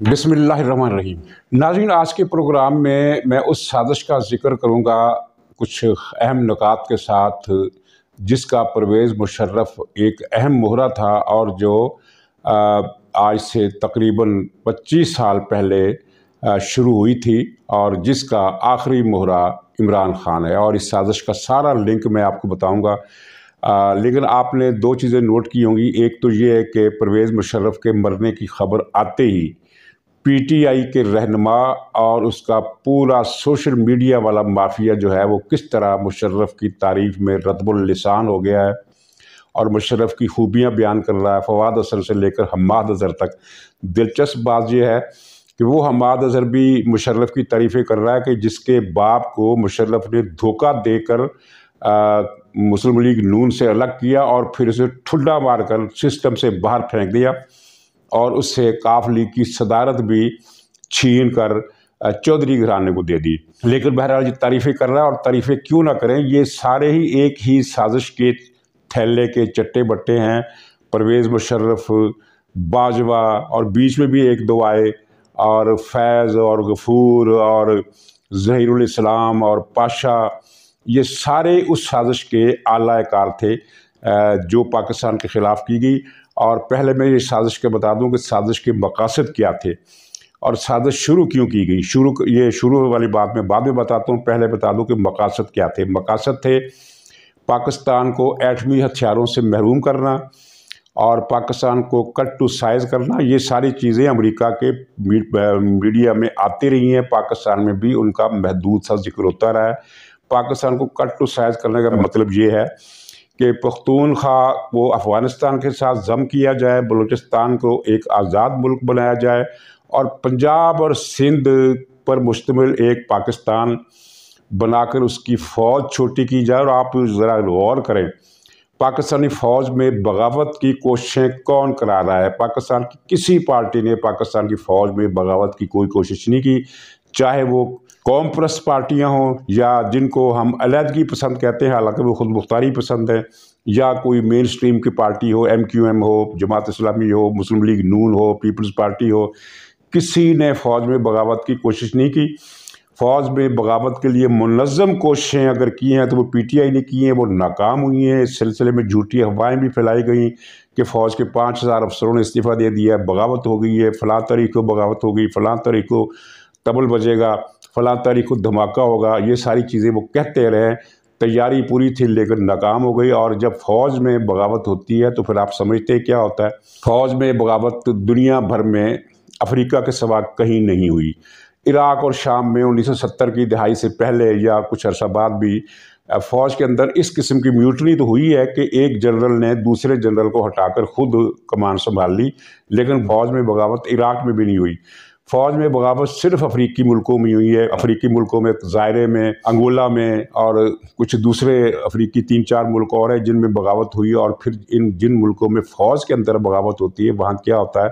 बिस्मिल्लाहिर्रहमानिर्रहीम। नाज़रीन, आज के प्रोग्राम में मैं उस साजिश का ज़िक्र करूँगा कुछ अहम नुकात के साथ, जिसका परवेज़ मुशर्रफ एक अहम मोहरा था और जो आज से तकरीबन 25 साल पहले शुरू हुई थी और जिसका आखिरी मोहरा इमरान खान है। और इस साजिश का सारा लिंक मैं आपको बताऊँगा। लेकिन आपने दो चीज़ें नोट की होंगी। एक तो ये है कि परवेज़ मुशर्रफ के मरने की खबर आते ही पीटीआई के रहनुमा और उसका पूरा सोशल मीडिया वाला माफिया जो है वो किस तरह मुशर्रफ की तारीफ़ में रतबुल लिसान हो गया है और मुशर्रफ की खूबियाँ बयान कर रहा है, फवाद हसन से लेकर हम्माद अज़हर तक। दिलचस्प बात यह है कि वो हम्माद अज़हर भी मुशर्रफ की तारीफ़ें कर रहा है कि जिसके बाप को मुशर्रफ ने धोखा देकर मुस्लिम लीग नून से अलग किया और फिर उसे ठुड्डा मारकर सिस्टम से बाहर फेंक दिया और उससे काफ लीग की सदारत भी छीन कर चौधरी घराने को दे दी। लेकिन बहरहाल ये तारीफ़ें कर रहा है, और तारीफ़ें क्यों ना करें, ये सारे ही एक ही साजिश के थैले के चट्टे बट्टे हैं। परवेज़ मुशर्रफ, बाजवा और बीच में भी एक दो आए, और फैज़ और गफूर और ज़हीरुल इस्लाम और पाशा, ये सारे उस साजिश के आला कार थे जो पाकिस्तान के ख़िलाफ़ की गई। और पहले मैं ये साजिश के बता दूं कि साजिश के मकासद क्या थे और साजिश शुरू क्यों की गई। शुरू वाली बात मैं बाद में बताता हूँ, पहले बता दूं कि मकासद क्या थे। मकासद थे पाकिस्तान को एटमी हथियारों से महरूम करना और पाकिस्तान को कट टू साइज़ करना। ये सारी चीज़ें अमेरिका के मीडिया में आती रही हैं, पाकिस्तान में भी उनका महदूद सा जिक्र होता रहा है। पाकिस्तान को कट टू साइज़ करने का मतलब ये है कि पख्तूनख्वा को अफ़गानिस्तान के साथ जम किया जाए, बलूचिस्तान को एक आज़ाद मुल्क बनाया जाए और पंजाब और सिंध पर मुश्तमिल एक पाकिस्तान बनाकर उसकी फ़ौज छोटी की जाए। और आप ज़रा गौर करें, पाकिस्तानी फ़ौज में बगावत की कोशिशें कौन करा रहा है? पाकिस्तान की किसी पार्टी ने पाकिस्तान की फ़ौज में बगावत की कोई कोशिश नहीं की, चाहे वो कौम परस्त पार्टियाँ हों या जिनको हम अलहदगी पसंद कहते हैं, हालांकि वो खुद मुख्तारी पसंद है, या कोई मेन स्ट्रीम की पार्टी हो, MQM हो, जमात इस्लामी हो, मुस्लिम लीग नून हो, पीपल्स पार्टी हो। किसी ने फ़ौज में बगावत की कोशिश नहीं की। फ़ौज में बगावत के लिए मुनज़्ज़म कोशिशें अगर की हैं तो वो PTI ने की हैं, वो नाकाम हुई हैं। इस सिलसिले में झूठी अफवाहें भी फैलाई गई कि फ़ौज के 5000 अफसरों ने इस्तीफ़ा दे दिया, बगावत हो गई है, फ़लाँ तारीख को बगावत हो गई, फ़लाँ तारीख को तबल बजेगा, फ़लाँ तारीख को धमाका होगा। ये सारी चीज़ें वो कहते रहे, तैयारी पूरी थी लेकिन नाकाम हो गई। और जब फ़ौज में बगावत होती है तो फिर आप समझते हैं क्या होता है। फ़ौज में बगावत दुनिया भर में अफ्रीका के सिवा कहीं नहीं हुई। इराक़ और शाम में 1970 की दहाई से पहले या कुछ अरसा बाद भी फ़ौज के अंदर इस किस्म की म्यूटनी तो हुई है कि एक जनरल ने दूसरे जनरल को हटाकर खुद कमान संभाल ली, लेकिन फ़ौज में बगावत इराक़ में भी नहीं हुई। फ़ौज में बगावत सिर्फ अफ्रीकी मुल्कों में हुई है। अफ्रीकी मुल्कों में ज़ायरे में, अंगोला में और कुछ दूसरे अफ्रीकी 3-4 मुल्क और हैं जिनमें बगावत हुई। और फिर जिन मुल्कों में फ़ौज के अंदर बगावत होती है वहाँ क्या होता है,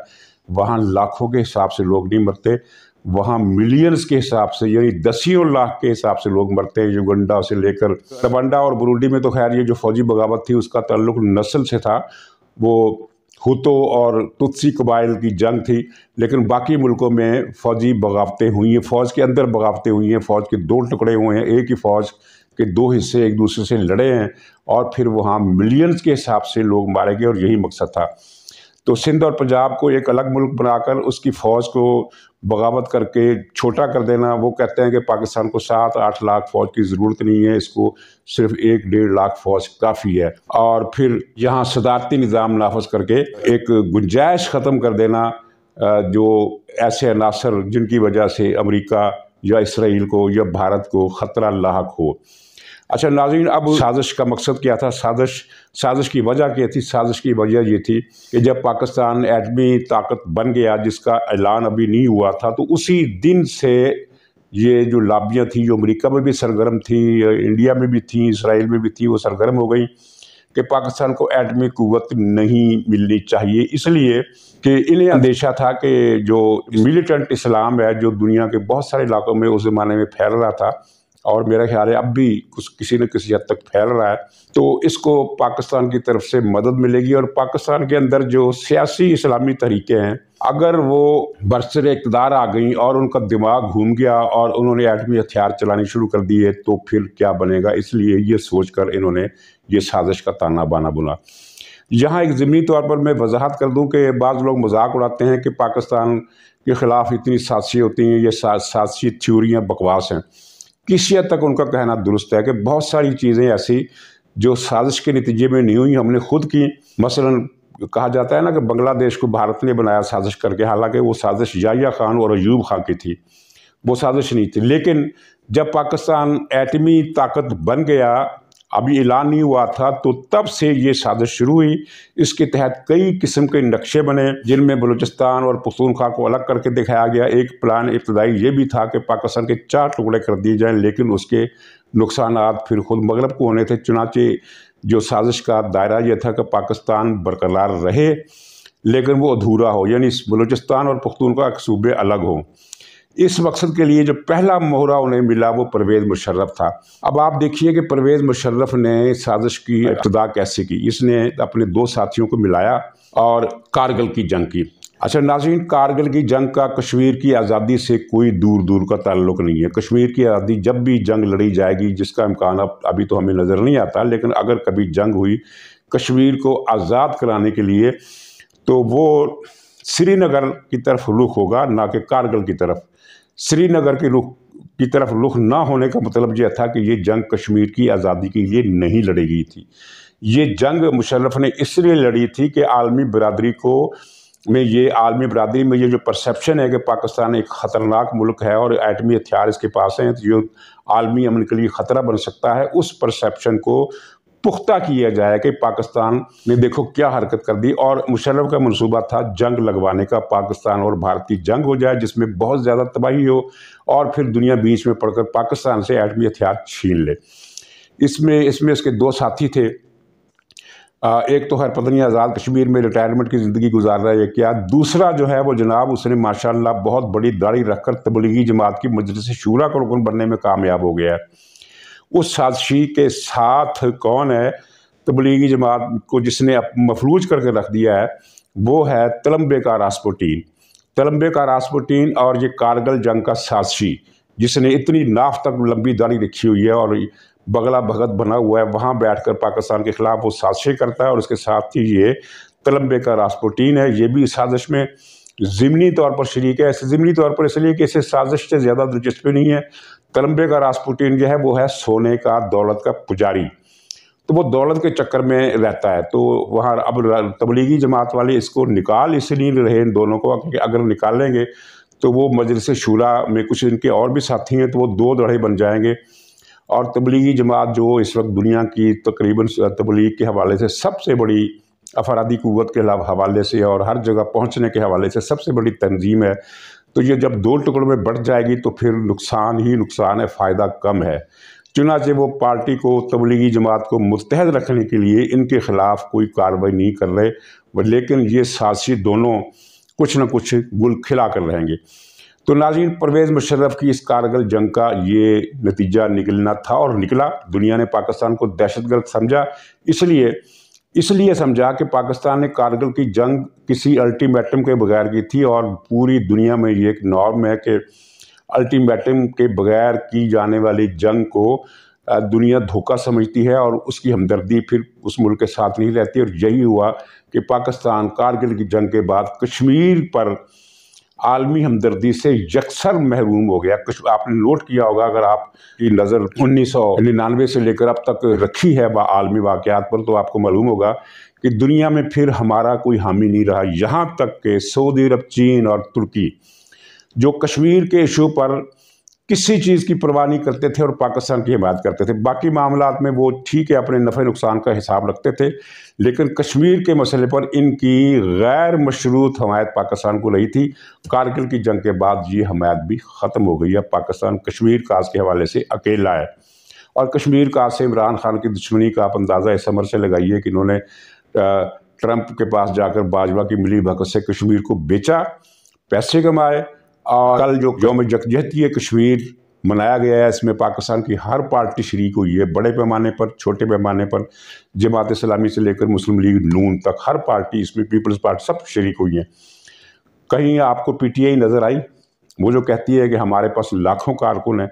वहाँ लाखों के हिसाब से लोग नहीं मरते, वहाँ मिलियंस के हिसाब से यानी दसियों लाख के हिसाब से लोग मरते हैं। युगांडा से लेकर रवांडा और बुरुंडी में तो खैर ये जो फौजी बगावत थी उसका ताल्लुक नस्ल से था, वो हुतो और तुत्सी कबाइल की जंग थी। लेकिन बाकी मुल्कों में फ़ौजी बगावतें हुई हैं, फ़ौज के अंदर बगावतें हुई हैं, फ़ौज के 2 टुकड़े हुए हैं, एक ही फ़ौज के 2 हिस्से एक दूसरे से लड़े हैं और फिर वहाँ मिलियंस के हिसाब से लोग मारे गए और यही मकसद था। तो सिंध और पंजाब को एक अलग मुल्क बनाकर उसकी फ़ौज को बगावत करके छोटा कर देना। वो कहते हैं कि पाकिस्तान को 7-8 लाख फ़ौज की ज़रूरत नहीं है, इसको सिर्फ 1-1.5 लाख फ़ौज काफ़ी है। और फिर यहाँ सदारती निज़ाम नाफज करके एक गुंजाइश ख़त्म कर देना जो ऐसे अनासर जिनकी वजह से अमेरिका या इसराइल को या भारत को ख़तरा लाहक हो। अच्छा नाज़रीन, अब साजिश का मकसद क्या था, साजिश की वजह क्या थी? साजिश की वजह ये थी कि जब पाकिस्तान एटमी ताकत बन गया, जिसका ऐलान अभी नहीं हुआ था, तो उसी दिन से ये जो लाबियाँ थी जो अमेरिका में भी सरगर्म थी, इंडिया में भी थी, इसराइल में भी थी, वो सरगर्म हो गई कि पाकिस्तान को एटमी क़ुव्वत नहीं मिलनी चाहिए, इसलिए कि इन्हें अंदेशा था कि जो मिलिटेंट इस्लाम है जो दुनिया के बहुत सारे इलाकों में उस ज़माने में फैल रहा था और मेरा ख्याल है अब भी कुछ किसी न किसी हद तक फैल रहा है, तो इसको पाकिस्तान की तरफ से मदद मिलेगी। और पाकिस्तान के अंदर जो सियासी इस्लामी तरीके हैं اگر وہ برسر اقتدار آ گئیں اور ان کا دماغ گھوم گیا اور انہوں نے ایٹمی ہتھیار چلانے شروع کر دیے تو پھر کیا بنے گا، اس لیے یہ سوچ کر انہوں نے یہ سازش کا تانا بانا بنا۔ یہاں ایک ضمنی طور پر میں وضاحت کر دوں کہ بعض لوگ مذاق اڑاتے ہیں کہ پاکستان کے خلاف اتنی سازشیں ہوتی ہیں، یہ سازشی تھیوریاں بکواس ہیں۔ کسی حد تک ان کا کہنا درست ہے کہ بہت ساری چیزیں ایسی جو سازش کے نتیجے میں نہیں ہوئی، ہم نے خود کی۔ مثلاً کہا جاتا ہے نا کہ بنگلہ دیش کو بھارت نے بنایا سازش کر کے، حالانکہ وہ سازش یحییٰ خان اور ایوب خان کی تھی، وہ سازش نہیں تھی۔ لیکن جب پاکستان ایٹمی طاقت بن گیا، ابھی اعلان نہیں ہوا تھا، تو تب سے یہ سازش شروع ہوئی۔ اس کے تحت کئی قسم کے نقشے بنے، جن میں بلوچستان اور پختونخوا کو الگ کر کے دکھایا گیا۔ ایک پلان ابتدائی یہ بھی تھا کہ پاکستان کے 4 ٹکڑے کر دیے جائیں، لیکن اس کے نقصانات پھر خود مغرب کو ہونے تھے۔ چنانچہ جو سازش کا دائرہ یہ تھا کہ پاکستان برقرار رہے لیکن وہ ادھورا ہو، یعنی بلوچستان اور پختونخوا کے صوبے الگ ہوں۔ اس مقصد کے لیے جو پہلا مہرہ انہیں ملا وہ پرویز مشرف تھا۔ اب آپ دیکھیے کہ پرویز مشرف نے سازش کی ابتدا کیسے کی۔ اس نے اپنے 2 ساتھیوں کو ملایا اور کارگل کی جنگ کی۔ اچھا ناظرین، کارگل کی جنگ کا کشمیر کی آزادی سے کوئی دور دور کا تعلق نہیں ہے۔ کشمیر کی آزادی جب بھی جنگ لڑی جائے گی، جس کا امکان ابھی تو ہمیں نظر نہیں آتا، لیکن اگر کبھی جنگ ہوئی کشمیر کو آزاد کرانے کے لیے تو وہ سری نگر کی طرف رخ ہوگا، نہ کہ کارگل کی طرف۔ سری نگر کی طرف رخ نہ ہونے کا مطلب یہ تھا کہ یہ جنگ کشمیر کی آزادی کے لیے نہیں لڑی گئی تھی۔ یہ جنگ مشرف نے اس لیے لڑی تھی کہ عالمی برادری میں یہ جو پرسیپشن ہے کہ پاکستان ایک خطرناک ملک ہے اور ایٹمی ہتھیار اس کے پاس ہیں جو عالمی امن کے لیے خطرہ بن سکتا ہے، اس پرسیپشن کو پختہ کیا جائے کہ پاکستان نے دیکھو کیا حرکت کر دی۔ اور مشرف کا منصوبہ تھا جنگ لگوانے کا، پاکستان اور بھارت کی جنگ ہو جائے جس میں بہت زیادہ تباہی ہو اور پھر دنیا بیچ میں پڑ کر پاکستان سے ایٹمی ہتھیار چھین لے۔ اس میں اس کے 2 ساتھی تھے۔ ایک تو پتہ نہیں آزاد کشمیر میں ریٹائرمنٹ کی زندگی گزار رہا ہے کیا، دوسرا جو ہے وہ جناب اس نے ماشاءاللہ بہت بڑی داڑھی رکھ کر تبلیغی جماعت کی مجلس شورا کا رکن بننے میں کامیاب ہو گیا ہے۔ اس سازشی کے ساتھ کون ہے تبلیغی جماعت کو جس نے مفلوج کر کے رکھ دیا ہے، وہ ہے تلمبے کا راسپوٹین اور یہ کارگل جنگ کا سازشی جس نے اتنی ناف تک لمبی داڑھی رکھی ہوئی ہے اور بغلا بھگت بنا ہوا ہے، وہاں بیٹھ کر پاکستان کے خلاف وہ سازشیں کرتا ہے۔ اور اس کے ساتھ ہی یہ تلمبے کا راسپوٹین ہے، یہ بھی سازش میں ضمنی طور پر شریک ہے۔ ضمنی طور پر اس لیے کہ اسے سازش سے زیادہ دلچسپی نہیں ہے۔ تلمبے کا راسپوٹین جو ہے وہ ہے سونے کا، دولت کا پجاری، تو وہ دولت کے چکر میں رہتا ہے۔ تو وہاں اب تبلیغی جماعت والے اس کو نکال اس لیے رہے ان دونوں کو، کیونکہ اگر نکالیں گے تو وہ مجلس شورا میں کچھ ان کے اور بھی ساتھی ہیں تو وہ 2 دھڑے بن جائیں گے۔ اور تبلیغی جماعت جو اس وقت دنیا کی تقریباً تبلیغ کے حوالے سے سب سے بڑی افرادی قوت کے حوالے سے اور ہر جگہ پہنچنے کے حوالے سے سب سے بڑی تنظیم ہے، تو یہ جب 2 ٹکڑوں میں بڑھ جائے گی تو پھر نقصان ہی نقصان ہے، فائدہ کم ہے۔ چنانچہ وہ پارٹی کو، تبلیغی جماعت کو متحد رکھنے کے لیے ان کے خلاف کوئی کارروائی نہیں کر رہے، لیکن یہ سازشی دونوں کچھ نہ کچھ گل کھلا کر رہیں گے۔ تو ناظرین، پرویز مشرف کی اس کارگل جنگ کا یہ نتیجہ نکلنا تھا اور نکلا۔ دنیا نے پاکستان کو دہشت گرد سمجھا، اس لیے سمجھا کہ پاکستان نے کارگل کی جنگ کسی الٹیمیٹم کے بغیر کی تھی، اور پوری دنیا میں یہ ایک نارم ہے کہ الٹیمیٹم کے بغیر کی جانے والی جنگ کو دنیا دھوکہ سمجھتی ہے اور اس کی ہمدردی پھر اس ملک کے ساتھ نہیں رہتی۔ اور یہی ہوا کہ پاکستان کارگل کی جنگ کے بعد کشمیر پر عالمی ہمدردی سے یکسر محروم ہو گیا۔ آپ نے نوٹ کیا ہوگا، اگر آپ کی نظر 1999 سے لے کر اب تک رکھی ہے عالمی واقعات پر، تو آپ کو معلوم ہوگا کہ دنیا میں پھر ہمارا کوئی حامی نہیں رہا، یہاں تک کہ سعودی عرب، چین اور ترکی جو کشمیر کے ایشو پر کسی چیز کی پرواہ نہیں کرتے تھے اور پاکستان کی حمایت کرتے تھے۔ باقی معاملات میں وہ ٹھیک ہے اپنے نفع نقصان کا حساب رکھتے تھے، لیکن کشمیر کے مسئلے پر ان کی غیر مشروط حمایت پاکستان کو رہی تھی۔ کارگل کی جنگ کے بعد یہ حمایت بھی ختم ہو گئی ہے، پاکستان کشمیر کاز کے حوالے سے اکیلا ہے۔ اور کشمیر کاز سے عمران خان کی دشمنی کا آپ اندازہ اس عمر سے لگائیے کہ انہوں نے ٹرمپ کے پاس جا کر باجوہ کی ملی بھگت سے کشمیر کو بیچا، پیسے کمائے، اور کل جو یوم یکجہتی کشمیر منایا گیا ہے، اس میں پاکستان کی ہر پارٹی شریک ہوئی ہے، بڑے پیمانے پر، چھوٹے پیمانے پر، جماعت اسلامی سے لے کر مسلم لیگ نون تک ہر پارٹی، اس میں پیپلز پارٹی، سب شریک ہوئی ہیں۔ कहीं आपको PTI नज़र आई, वो जो कहती है कि हमारे पास लाखों कारकुन हैं,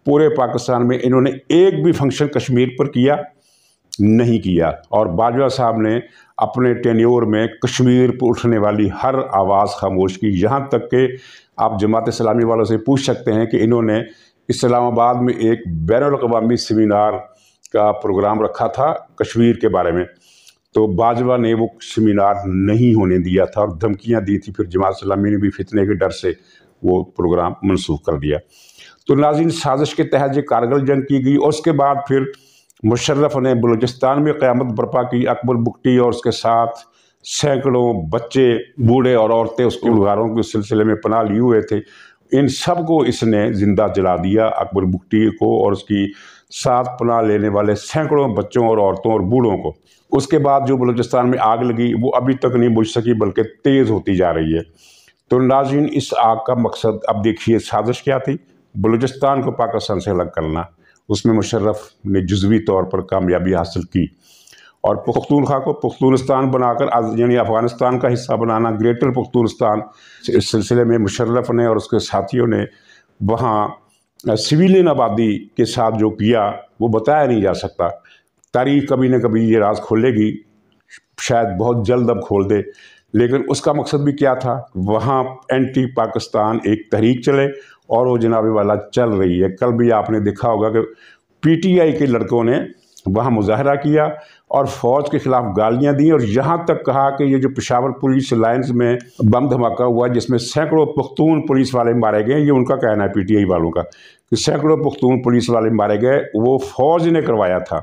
पूरे पाकिस्तान में इन्होंने एक भी फंक्शन कश्मीर पर किया नहीं किया। और बाजवा साहब ने अपने टेन्योर में कश्मीर पर उठने वाली हर आवाज़ खामोश की। यहाँ तक कि आप जमात इस्लामी वालों से पूछ सकते हैं कि इन्होंने इस्लामाबाद में एक बैनुल-अक़वामी सेमिनार का प्रोग्राम रखा था कश्मीर के बारे में, तो बाजवा ने वो सेमिनार नहीं होने दिया था और धमकियाँ दी थी। फिर जमात इस्लामी ने भी फितने के डर से वो प्रोग्राम मनसूख कर दिया। तो नाज़रीन, साजिश के तहत ये कारगिल जंग की गई और उसके बाद फिर मुशर्रफ ने बलूचिस्तान में क़यामत बर्पा की। अकबर बुगटी और उसके साथ सैकड़ों बच्चे, बूढ़े और औरतें उसके उलगारों के सिलसिले में पनाह लिए हुए थे, इन सब को इसने ज़िंदा जला दिया, अकबर बुगटी को और उसकी साथ पनाह लेने वाले सैकड़ों बच्चों और औरतों और बूढ़ों को। उसके बाद जो बलूचिस्तान में आग लगी वो अभी तक नहीं बुझ सकी, बल्कि तेज़ होती जा रही है। तो नाज़रीन, इस आग का मकसद अब देखिए, साजिश क्या थी? बलूचिस्तान को पाकिस्तान से अलग करना। उसमें मुशर्रफ ने जुज़वी तौर पर कामयाबी हासिल की और पुख्तूनख्वा को पुख्तूनिस्तान बनाकर यानी अफ़गानिस्तान का हिस्सा बनाना, ग्रेटर पुख्तूनिस्तान, इस सिलसिले में मुशर्रफ ने और उसके साथियों ने वहाँ सिविलियन आबादी के साथ जो किया वो बताया नहीं जा सकता। तारीख़ कभी न कभी ये राज खोलेगी, शायद बहुत जल्द अब खोल दे। लेकिन उसका मकसद भी क्या था? वहाँ एंटी पाकिस्तान एक तहरीक चले और वो जनाबे वाला चल रही है। कल भी आपने देखा होगा कि PTI के लड़कों ने वहाँ मुजाहरा किया और फ़ौज के ख़िलाफ़ गालियाँ दी और यहाँ तक कहा कि ये जो पेशावर पुलिस लाइन्स में बम धमाका हुआ जिसमें सैकड़ों पुख्तून पुलिस वाले मारे गए, ये उनका कहना है PTI वालों का कि सैकड़ों पुख्तून पुलिस वाले मारे गए, वो फ़ौज ने करवाया था।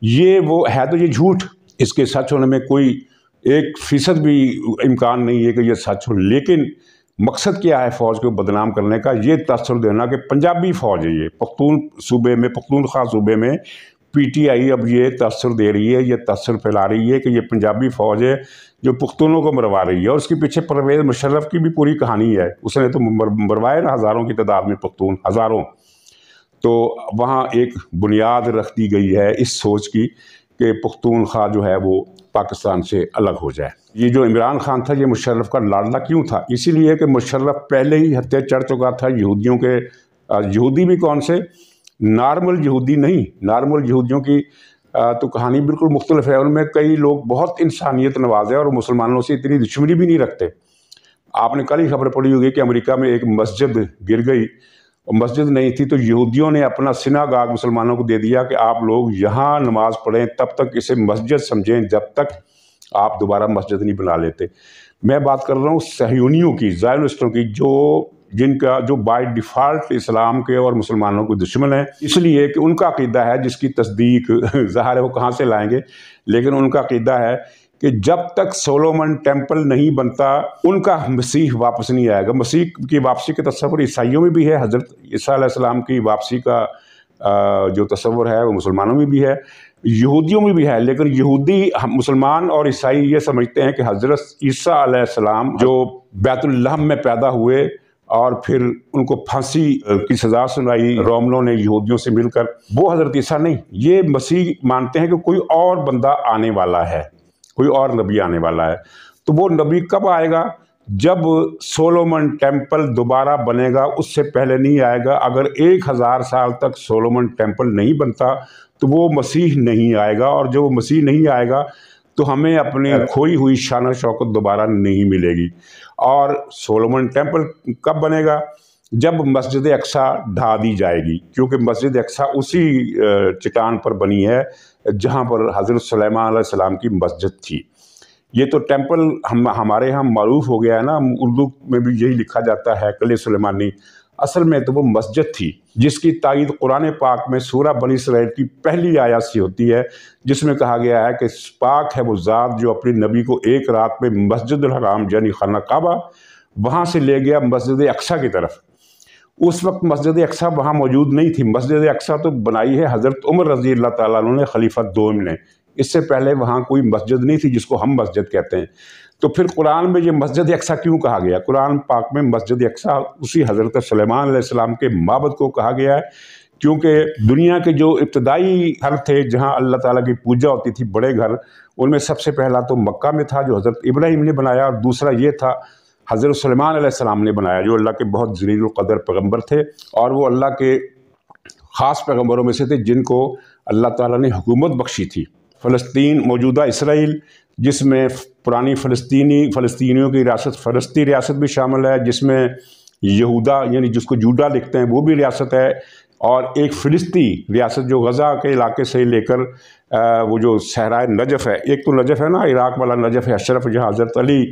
ये वो है तो ये झूठ, इसके सच होने में कोई 1% भी इम्कान नहीं है कि ये सच हो। लेकिन मकसद क्या है फ़ौज को बदनाम करने का? ये तसर देना कि पंजाबी फ़ौज है ये, पख्तून सूबे में, पख्तूनख्वा सूबे में PTI अब ये तसर दे रही है, ये तसर फैला रही है कि ये पंजाबी फ़ौज है जो पुख्तूनों को मरवा रही है। और उसके पीछे परवेज़ मुशर्रफ की भी पूरी कहानी है, उसने तो मरवाए ना हज़ारों की तादाद में पख्तून, हज़ारों। तो वहाँ एक बुनियाद रख दी गई है इस सोच की कि पुख्तूनख्वा जो है वो पाकिस्तान से अलग हो जाए। ये जो इमरान खान था ये मुशर्रफ का लाडला क्यों था? इसीलिए कि मुशर्रफ पहले ही हत्या चढ़ चुका था यहूदियों के। यहूदी भी कौन से? नॉर्मल यहूदी नहीं, नॉर्मल यहूदियों की तो कहानी बिल्कुल मुख्तलिफ है। उनमें कई लोग बहुत इंसानियत नवाज है और मुसलमानों से इतनी दुश्मनी भी नहीं रखते। आपने कल ही खबर पड़ी होगी कि अमेरिका में एक मस्जिद गिर गई, मस्जिद नहीं थी तो यहूदियों ने अपना सिनागाग मुसलमानों को दे दिया कि आप लोग यहाँ नमाज पढ़ें, तब तक इसे मस्जिद समझें जब तक आप दोबारा मस्जिद नहीं बना लेते। मैं बात कर रहा हूँ सहयूनियों की, ज़ायोनिस्टों की, जो बाय डिफ़ॉल्ट इस्लाम के और मुसलमानों के दुश्मन हैं, इसलिए कि उनका अक़ीदा है जिसकी तस्दीक ज़ाहिर है वो कहाँ से लाएंगे, लेकिन उनका अक़ीदा है कि जब तक सोलोमन टेम्पल नहीं बनता उनका मसीह वापस नहीं आएगा। मसीह की वापसी का तस्वर ईसाइयों में भी है, हज़रत ईसा अलैहिस्सलाम की वापसी का जो तस्वर है वो मुसलमानों में भी है, यहूदियों में भी है। लेकिन यहूदी, मुसलमान और ईसाई ये समझते हैं कि हज़रत ईसा अलैहिस्सलाम जो बैतुल-लहम में पैदा हुए और फिर उनको फांसी की सज़ा सुनाई रोमनों ने यहूदियों से मिलकर, वो हज़रत ईसा नहीं, ये मसीह मानते हैं कि कोई और बंदा आने वाला है, कोई और नबी आने वाला है। तो वो नबी कब आएगा? जब सोलोमन टेम्पल दोबारा बनेगा, उससे पहले नहीं आएगा। अगर 1000 साल तक सोलोमन टेम्पल नहीं बनता तो वो मसीह नहीं आएगा, और जो मसीह नहीं आएगा तो हमें अपनी खोई हुई शान शौकत दोबारा नहीं मिलेगी। और सोलोमन टेम्पल कब बनेगा? जब मस्जिद अक्सा ढा दी जाएगी, क्योंकि मस्जिद अक्सा उसी चट्टान पर बनी है जहाँ पर हज़रत सुलेमान अलैहिस्सलाम की मस्जिद थी। ये तो टेम्पल हमारे यहाँ मारूफ हो गया है ना, उर्दू में भी यही लिखा जाता है हैकल सुलेमानी। असल में तो वो मस्जिद थी जिसकी तायीद कुरान पाक में सूरा बनी इसराइल की पहली आयत से होती है, जिसमें कहा गया है कि पाक है वो ज़ात जो अपने नबी को एक रात में मस्जिदुल हराम यानी खाना काबा वहाँ से ले गया मस्जिद अक्सा की तरफ। उस वक्त मस्जिद अक्सा वहाँ मौजूद नहीं थी। मस्जिद अक्सा तो बनाई है हज़रत उमर रज़ी अल्लाह ताला अन्हु ने, खलीफा दोम ने। इससे पहले वहाँ कोई मस्जिद नहीं थी जिसको हम मस्जिद कहते हैं। तो फिर कुरान में ये मस्जिद अक्सा क्यों कहा गया? कुरान पाक में मस्जिद अक्सा उसी हज़रत सुलेमान अलैहिस्सलाम के माबद को कहा गया है, क्योंकि दुनिया के जो इब्तदाई घर थे जहाँ अल्लाह ताला की पूजा होती थी, बड़े घर, उनमें सबसे पहला तो मक्का में था जो हज़रत इब्राहीम ने बनाया, और दूसरा ये था حضرت سلیمان علیہ السلام نے بنایا، جو اللہ کے بہت جلیل القدر پیغمبر تھے، اور وہ اللہ کے خاص پیغمبروں میں سے تھے جن کو اللہ تعالیٰ نے حکومت بخشی تھی۔ فلسطین، موجودہ اسرائیل، جس میں پرانی فلسطینیوں کی ریاست فلسطین ریاست بھی شامل ہے، جس میں یہودا یعنی جس کو جوڈا لکھتے ہیں وہ بھی ریاست ہے، اور ایک فلسطی ریاست جو غزہ کے علاقے سے لے کر وہ جو صحرائے نجف ہے، ایک تو نجف ہے نا عراق والا نجف ہے اشرف جہاں حضرت علی،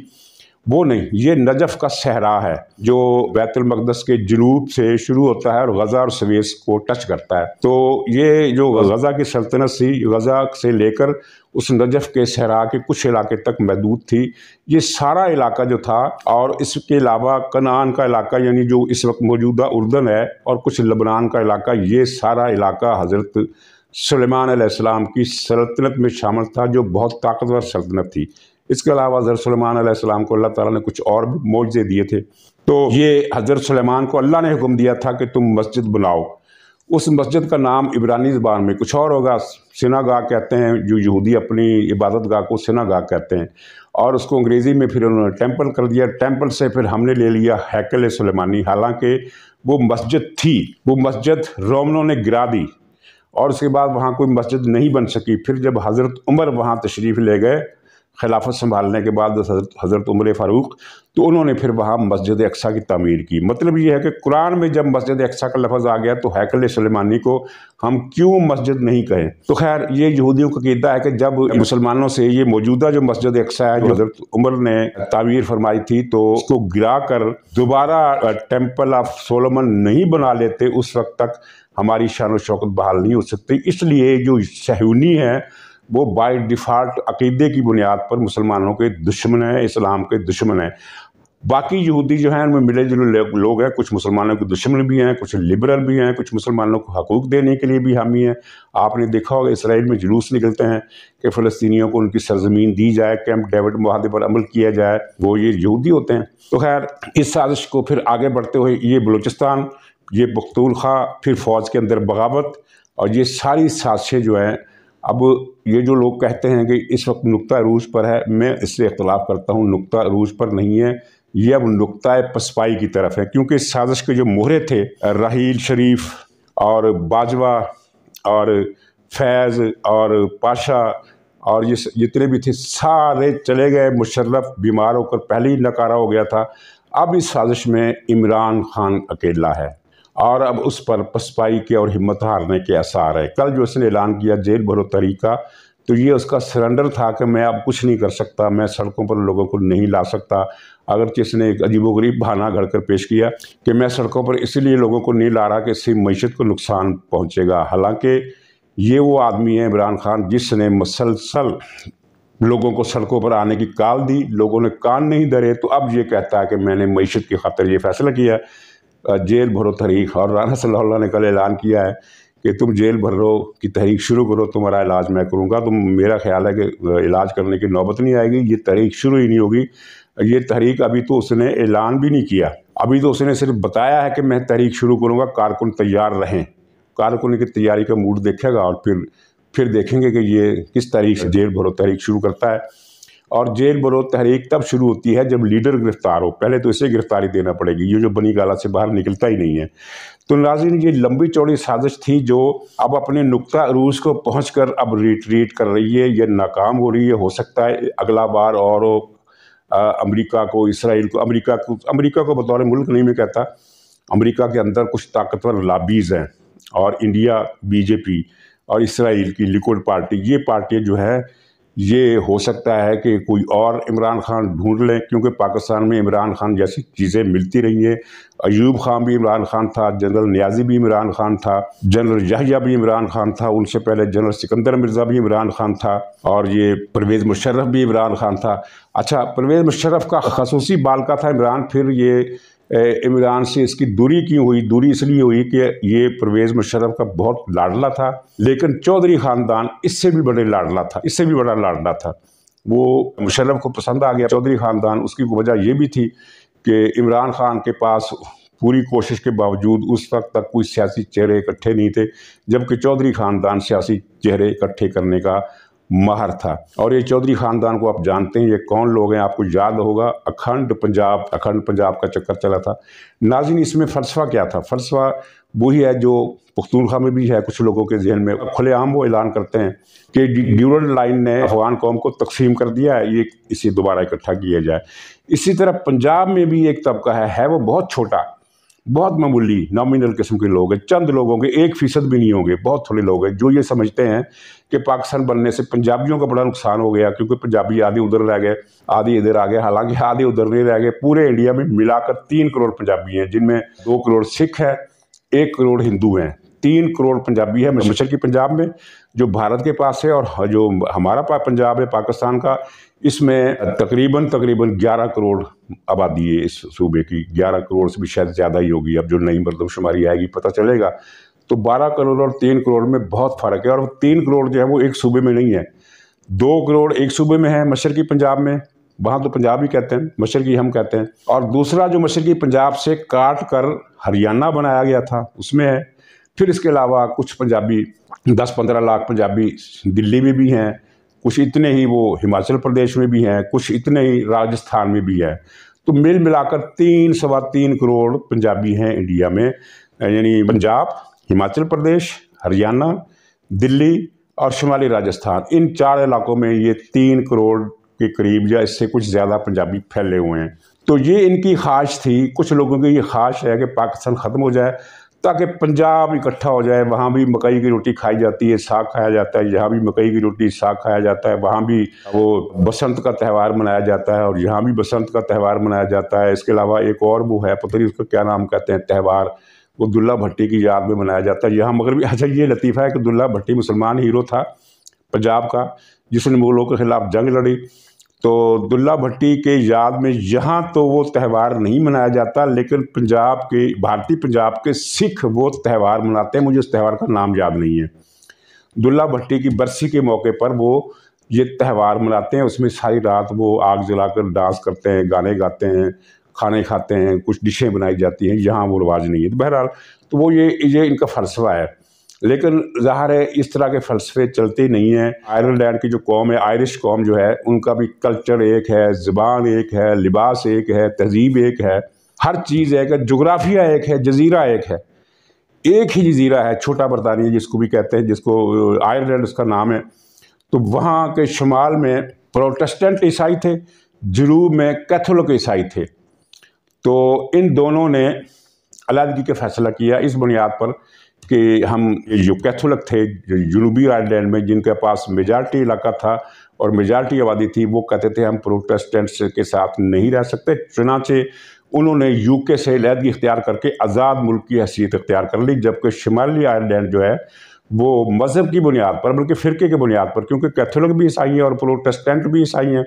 وہ نہیں، یہ نجف کا صحرا ہے جو بیت المقدس کے جنوب سے شروع ہوتا ہے اور غزہ اور سویس کو ٹچ کرتا ہے۔ تو یہ جو غزہ کی سلطنت تھی، غزہ سے لے کر اس نجف کے صحرا کے کچھ علاقے تک محدود تھی، یہ سارا علاقہ جو تھا، اور اس کے علاوہ کنعان کا علاقہ یعنی جو اس وقت موجودہ اردن ہے، اور کچھ لبنان کا علاقہ، یہ سارا علاقہ حضرت سلیمان علیہ السلام کی سلطنت میں شامل تھا، جو بہت طاقتور سلطنت تھی۔ اس کے علاوہ حضرت سلیمان علیہ السلام کو اللہ تعالیٰ نے کچھ اور بھی معجزے دیے تھے۔ تو یہ حضرت سلیمان کو اللہ نے حکم دیا تھا کہ تم مسجد بناؤ۔ اس مسجد کا نام عبرانی زبان میں کچھ اور ہوگا، سیناگاگ کہتے ہیں، جو یہودی اپنی عبادت گاہ کو سیناگاگ کہتے ہیں، اور اس کو انگریزی میں پھر انہوں نے ٹیمپل کر دیا۔ ٹیمپل سے پھر ہم نے لے لیا ہیکل سلیمانی، حالانکہ وہ مسجد تھی، وہ مسجد رومنوں نے گرا دی، اور اس کے بعد وہاں کوئی مسجد نہیں بن سکی۔ پھر جب حضرت عمر وہاں تشریف لے گئے خلافت سنبھالنے کے بعد، حضرت عمر فاروق، تو انہوں نے پھر وہاں مسجد اقصیٰ کی تعمیر کی۔ مطلب یہ ہے کہ قرآن میں جب مسجد اقصیٰ کا لفظ آ گیا تو ہیکل سلیمانی کو ہم کیوں مسجد نہیں کہیں؟ تو خیر یہ یہودیوں کا عقیدہ ہے کہ جب مسلمانوں سے یہ موجودہ جو مسجد اقصیٰ ہے جو حضرت عمر نے تعمیر فرمائی تھی، تو اس کو گرا کر دوبارہ ٹیمپل آف سولومن نہیں بنا لیتے، اس وقت تک ہماری شان و شوکت بحال نہیں ہو سکتی۔ اس لیے جو صہیونی ہے وہ بائی ڈیفالٹ عقیدے کی بنیاد پر مسلمانوں کے دشمن ہیں، اسلام کے دشمن ہیں۔ باقی یہودی جو ہیں ان میں ملے جلے لوگ ہیں، کچھ مسلمانوں کے دشمن بھی ہیں، کچھ لبرل بھی ہیں، کچھ مسلمانوں کو حقوق دینے کے لیے بھی حامی ہیں۔ آپ نے دیکھا ہوگا اسرائیل میں جلوس نکلتے ہیں کہ فلسطینیوں کو ان کی سرزمین دی جائے، کیمپ ڈیوڈ معاہدے پر عمل کیا جائے، وہ یہ یہودی ہوتے ہیں۔ تو خیر اس سازش کو پھر آگے بڑھتے ہوئے یہ بلوچستان، یہ پختونخوا، پھر فوج کے اندر بغاوت، اور یہ ساری سازشیں جو ہیں، اب یہ جو لوگ کہتے ہیں کہ اس وقت نقطہ عروج پر ہے، میں اس سے اختلاف کرتا ہوں، نقطہ عروج پر نہیں ہے، یہ اب نقطہ پسپائی کی طرف ہے، کیونکہ اس سازش کے جو مہرے تھے، رحیل شریف اور باجوہ اور فیض اور پاشا اور یہ جتنے بھی تھے سارے چلے گئے، مشرف بیمار ہو کر پہلے ہی ناکارہ ہو گیا تھا۔ اب اس سازش میں عمران خان اکیلا ہے، اور اب اس پر پسپائی کے اور ہمت ہارنے کے آثار ہے۔ کل جو اس نے اعلان کیا جیل بھرو تحریک کا، تو یہ اس کا سرنڈر تھا کہ میں اب کچھ نہیں کر سکتا، میں سڑکوں پر لوگوں کو نہیں لا سکتا، اگرچہ اس نے ایک عجیب و غریب بہانہ گھڑ کر پیش کیا کہ میں سڑکوں پر اس لیے لوگوں کو نہیں لا رہا کہ اس سے معیشت کو نقصان پہنچے گا۔ حالانکہ یہ وہ آدمی ہے عمران خان جس نے مسلسل لوگوں کو سڑکوں پر آنے کی کال دی، لوگوں نے کان نہیں دھرے، تو اب یہ کہتا ہے کہ میں نے معیشت کی خاطر یہ فیصلہ کیا، جیل بھرو تحریک۔ اور رانا صلی اللہ علیہ نے کل اعلان کیا ہے کہ تم جیل بھرو کی تحریک شروع کرو، تمہارا علاج میں کروں گا۔ میرا خیال ہے کہ علاج کرنے کی نوبت نہیں آئے گی، یہ تحریک شروع ہی نہیں ہوگی۔ یہ تحریک ابھی تو اس نے اعلان بھی نہیں کیا، ابھی تو اس نے صرف بتایا ہے کہ میں تحریک شروع کروں گا، کارکن تیار رہیں۔ کارکن کی تیاری کا موڈ دیکھے گا، اور پھر دیکھیں گے کہ یہ کس تاریخ سے جیل بھرو تحریک شروع کرتا ہے۔ اور جیل بھرو تحریک تب شروع ہوتی ہے جب لیڈر گرفتار ہو، پہلے تو اسے گرفتاری دینا پڑے گی، یہ جو بنی گالہ سے باہر نکلتا ہی نہیں ہے۔ تو ناظرین یہ لمبی چوڑی سازش تھی جو اب اپنے نقطہ عروج کو پہنچ کر اب ریٹریٹ کر رہی ہے، یہ ناکام ہو رہی ہے۔ ہو سکتا ہے اگلا بار اور امریکہ کو، اسرائیل کو، امریکہ کو بطور ملک نہیں میں کہتا، امریکہ کے اندر کچھ طاقتور لابیز ہیں، اور انڈیا، بی جے پی اور اسرائیل کی لیکوڈ پارٹی، یہ پارٹی جو ہے یہ ہو سکتا ہے کہ کوئی اور عمران خان ڈھونڈ لیں، کیونکہ پاکستان میں عمران خان جیسی چیزیں ملتی رہی ہیں۔ ایوب خان بھی عمران خان تھا، جنرل نیازی بھی عمران خان تھا، جنرل یحییٰ بھی عمران خان تھا، ان سے پہلے جنرل سکندر مرزا بھی عمران خان تھا، اور یہ پرویز مشرف بھی عمران خان تھا۔ اچھا، پرویز مشرف کا خصوصی بالکا تھا عمران، پھر یہ عمران سے اس کی دوری کیوں ہوئی؟ دوری اس لیے ہوئی کہ یہ پرویز مشرف کا بہت لاڈلا تھا، لیکن چودھری خاندان اس سے بھی بڑے لاڈلا تھا، اس سے بھی بڑا لاڈلا تھا، وہ مشرف کو پسند آ گیا چودھری خاندان۔ اس کی وجہ یہ بھی تھی کہ عمران خان کے پاس پوری کوشش کے باوجود اس وقت تک کوئی سیاسی چہرے اکٹھے نہیں تھے، جبکہ چودھری خاندان سیاسی چہرے اکٹھے کرنے کا माहर था। और ये चौधरी ख़ानदान को आप जानते हैं, ये कौन लोग हैं, आपको याद होगा अखंड पंजाब का चक्कर चला था। नाज़रीन, इसमें फ़लसफ़ा क्या था? फ़लसफ़ा वही है जो पख्तूनख्वा में भी है कुछ लोगों के जहन में। खुलेआम वो ऐलान करते हैं कि ड्यूरल लाइन ने अफ़गान कौम को तकसीम कर दिया है, ये इसे दोबारा इकट्ठा किया जाए। इसी तरह पंजाब में भी एक तबका है वो बहुत छोटा, बहुत मामूली नॉमिनल किस्म के लोग हैं, चंद लोग होंगे, 1% भी नहीं होंगे, बहुत थोड़े लोग हैं जो ये समझते हैं कि पाकिस्तान बनने से पंजाबियों का बड़ा नुकसान हो गया, क्योंकि पंजाबी आधे उधर रह गए, आधे इधर आ गए। हालांकि आधे उधर नहीं रह गए, पूरे इंडिया में मिलाकर 3 करोड़ पंजाबी हैं, जिनमें 2 करोड़ सिख है, 1 करोड़ हिंदू हैं। 3 करोड़ पंजाबी है मशरकी पंजाब में, जो भारत के पास है, और जो हमारा पंजाब है पाकिस्तान का, इसमें तकरीबन 11 करोड़ आबादी है इस सूबे की। 11 करोड़ से भी शायद ज़्यादा ही होगी, अब जो नई मरदमशुमारी आएगी पता चलेगा। तो 12 करोड़ और 3 करोड़ में बहुत फ़र्क है। और 3 करोड़ जो है वो एक सूबे में नहीं है, 2 करोड़ एक सूबे में है, मशरकी पंजाब में, वहाँ तो पंजाब ही कहते हैं, मशरकी हम कहते हैं। और दूसरा जो मशरकी पंजाब से काट कर हरियाणा बनाया गया था उसमें है। फिर इसके अलावा कुछ पंजाबी, 10-15 लाख पंजाबी दिल्ली में भी हैं, कुछ इतने ही वो हिमाचल प्रदेश में भी हैं, कुछ इतने ही राजस्थान में भी हैं। तो मिल मिलाकर 3-3.25 करोड़ पंजाबी हैं इंडिया में, यानी पंजाब, हिमाचल प्रदेश, हरियाणा, दिल्ली और शुमाली राजस्थान, इन 4 इलाकों में ये 3 करोड़ के करीब या इससे कुछ ज़्यादा पंजाबी फैले हुए हैं। तो ये इनकी ख्वाहिश थी, कुछ लोगों की ये ख्वाहिश है कि पाकिस्तान ख़त्म हो जाए ताकि पंजाब इकट्ठा हो जाए। वहाँ भी मकई की रोटी खाई जाती है, साग खाया जाता है, यहाँ भी मकई की रोटी साग खाया जाता है, वहाँ भी वो बसंत का त्यौहार मनाया जाता है और यहाँ भी बसंत का त्यौहार मनाया जाता है। इसके अलावा एक और वो है, पता नहीं उसका क्या नाम कहते हैं, त्यौहार, वो दुल्ला भट्टी की याद में मनाया जाता है यहाँ। मगर भी अच्छा ये लतीफ़ा है कि दुल्ला भट्टी मुसलमान हीरो था पंजाब का, जिसने मुगलों के ख़िलाफ़ जंग लड़ी। तो दुल्ला भट्टी के याद में यहाँ तो वो त्यौहार नहीं मनाया जाता, लेकिन पंजाब के, भारतीय पंजाब के सिख वो त्यौहार मनाते हैं। मुझे उस त्यौहार का नाम याद नहीं है। दुल्ला भट्टी की बरसी के मौके पर वो ये त्यौहार मनाते हैं। उसमें सारी रात वो आग जलाकर डांस करते हैं, गाने गाते हैं, खाने खाते हैं, कुछ डिशें बनाई जाती हैं। यहाँ वो रिवाज नहीं है। तो बहरहाल तो वो ये इनका फ़लसफ़ा है। लेकिन ज़ाहिर है इस तरह के फ़लसफ़े चलते नहीं हैं। आयरलैंड की जो कौम है, आयरिश कौम जो है, उनका भी कल्चर एक है, ज़ुबान एक है, लिबास एक है, तहज़ीब एक है, हर चीज़ एक है, जोग्राफिया एक है, जजीरा एक है। एक ही जजीरा है, छोटा बरतानिया जिसको भी कहते हैं, जिसको आयरलैंड उसका नाम है। तो वहाँ के शुमाल में प्रोटेस्टेंट ईसाई थे, जनूब में कैथोलिक ईसाई थे। तो इन दोनों ने अलहदगी का फ़ैसला किया इस बुनियाद पर कि हम जो कैथोलिक थे जनूबी आयरलैंड में, जिनके पास मेजॉरिटी इलाका था और मेजॉरिटी आबादी थी, वो कहते थे हम प्रोटेस्टेंट्स के साथ नहीं रह सकते। चुनांचे उन्होंने यूके से अलहदगी इख्तियार करके आज़ाद मुल्क की हैसियत इख्तियार कर ली। जबकि शुमाली आयरलैंड जो है वो मज़हब की बुनियाद पर, बल्कि फ़िरके की बुनियाद पर, क्योंकि कैथोलिक भी ईसाई हैं और प्रोटेस्टेंट भी ईसाई हैं,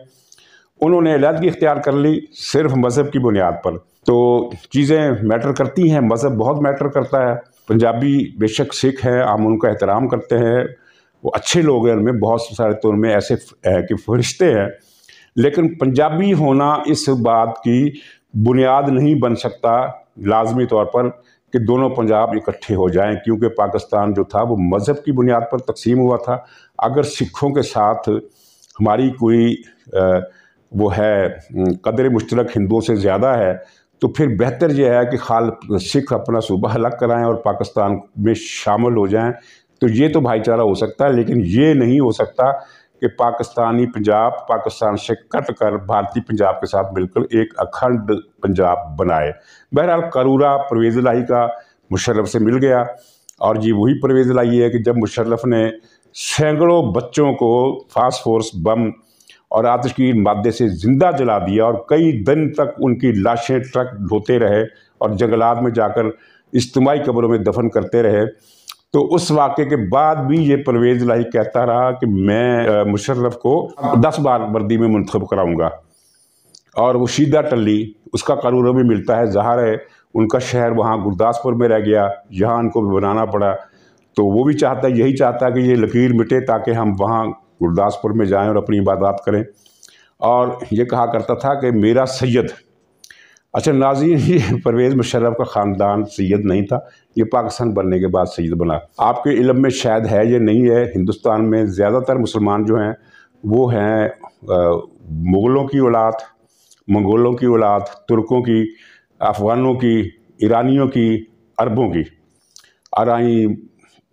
उन्होंने अलहदगी इख्तियार कर ली सिर्फ मज़हब की बुनियाद पर। तो चीज़ें मैटर करती हैं, मज़हब बहुत मैटर करता है। पंजाबी बेशक सिख हैं, हम उनका एहतराम करते हैं, वो अच्छे लोग हैं, उनमें बहुत सारे तो उनमें ऐसे है कि फरिश्ते हैं। लेकिन पंजाबी होना इस बात की बुनियाद नहीं बन सकता लाजमी तौर पर कि दोनों पंजाब इकट्ठे हो जाएं, क्योंकि पाकिस्तान जो था वो मज़हब की बुनियाद पर तकसीम हुआ था। अगर सिखों के साथ हमारी कोई वो है कदर मुश्तरक हिंदुओं से ज़्यादा है, तो फिर बेहतर यह है कि सिख अपना सूबा अलग कराएं और पाकिस्तान में शामिल हो जाएं। तो ये तो भाईचारा हो सकता है, लेकिन ये नहीं हो सकता कि पाकिस्तानी पंजाब पाकिस्तान से कट कर भारतीय पंजाब के साथ मिलकर एक अखंड पंजाब बनाए। बहरहाल करूरा परवेज़ इलाही का मुशर्रफ से मिल गया, और ये वही परवेज़ इलाही है कि जब मुशर्रफ ने सैकड़ों बच्चों को फास्फोरस बम और आतिशगीर मादे से ज़िंदा जला दिया और कई दिन तक उनकी लाशें ट्रक ढोते रहे और जंगलात में जाकर इज्तिमाई कब्रों में दफन करते रहे। तो उस वाक़े के बाद भी ये परवेज़ इलाही कहता रहा कि मैं मुशर्रफ को 10 बार वर्दी में मुंतखब कराऊँगा। और वो शीदा टल्ली उसका करूरा भी मिलता है। ज़ाहिर है उनका शहर वहाँ गुरदासपुर में रह गया, यहाँ उनको भी बनाना पड़ा। तो वो भी यही चाहता है कि ये लकीर मिटे ताकि हम वहाँ गुरदासपुर में जाएं और अपनी इबादत करें। और ये कहा करता था कि मेरा सैयद अच्छा नाज़रीन, ये परवेज़ मुशर्रफ का ख़ानदान सैयद नहीं था, ये पाकिस्तान बनने के बाद सैयद बना। आपके इल्म में शायद है या नहीं है, हिंदुस्तान में ज़्यादातर मुसलमान जो हैं वो हैं मुग़लों की औलाद, मंगोलों की औलाद, तुर्कों की, अफ़गानों की, ईरानियों की, अरबों की। अराई,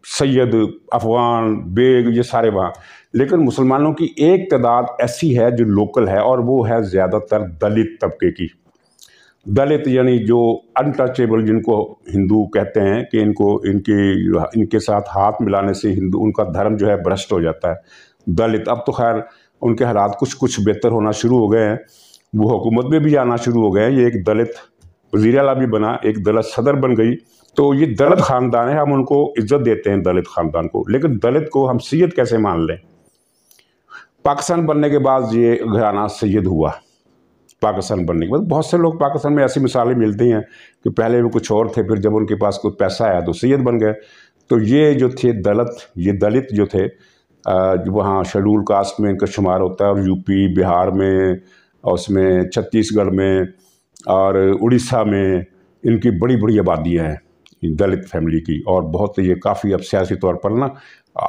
सैयद, अफ़गान, बेग, ये सारे वहाँ। लेकिन मुसलमानों की एक तादाद ऐसी है जो लोकल है, और वो है ज़्यादातर दलित तबके की। दलित यानी जो अनटचेबल, जिनको हिंदू कहते हैं कि इनके साथ हाथ मिलाने से हिंदू उनका धर्म जो है भ्रष्ट हो जाता है। दलित, अब तो खैर उनके हालात कुछ बेहतर होना शुरू हो गए हैं, वो हुकूमत में भी आना शुरू हो गए हैं। ये एक दलित वज़ीर आला भी बना, एक दलित सदर बन गई। तो ये दलित ख़ानदान है, हम उनको इज्जत देते हैं दलित ख़ानदान को। लेकिन दलित को हम सैयद कैसे मान लें? पाकिस्तान बनने के बाद ये घराना सैयद हुआ। पाकिस्तान बनने के बाद बहुत से लोग पाकिस्तान में ऐसी मिसालें मिलती हैं कि पहले वो कुछ और थे, फिर जब उनके पास कुछ पैसा आया तो सैयद बन गए। तो ये जो थे दलित जो थे, वहाँ शेड्यूल कास्ट में इनका शुमार होता है, और यूपी, बिहार में, और उसमें छत्तीसगढ़ में और उड़ीसा में इनकी बड़ी बड़ी आबादियाँ हैं दलित फैमिली की। और बहुत ये काफ़ी अब सियासी तौर पर ना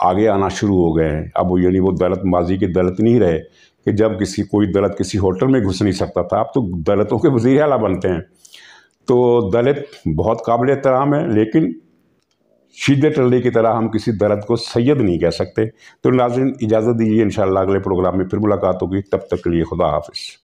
आगे आना शुरू हो गए हैं। अब यानी वो दलित माजी के दलित नहीं रहे कि जब कोई दलित किसी होटल में घुस नहीं सकता था, अब तो दलितों के वज़ीर आला बनते हैं। तो दलित बहुत काबिल एहतराम है, लेकिन सीधे टल्ले की तरह हम किसी दलित को सैयद नहीं कह सकते। तो नाज़रीन, इजाज़त दीजिए, इंशाअल्लाह अगले प्रोग्राम में फिर मुलाकात होगी। तब तक के लिए खुदा हाफ़िज़।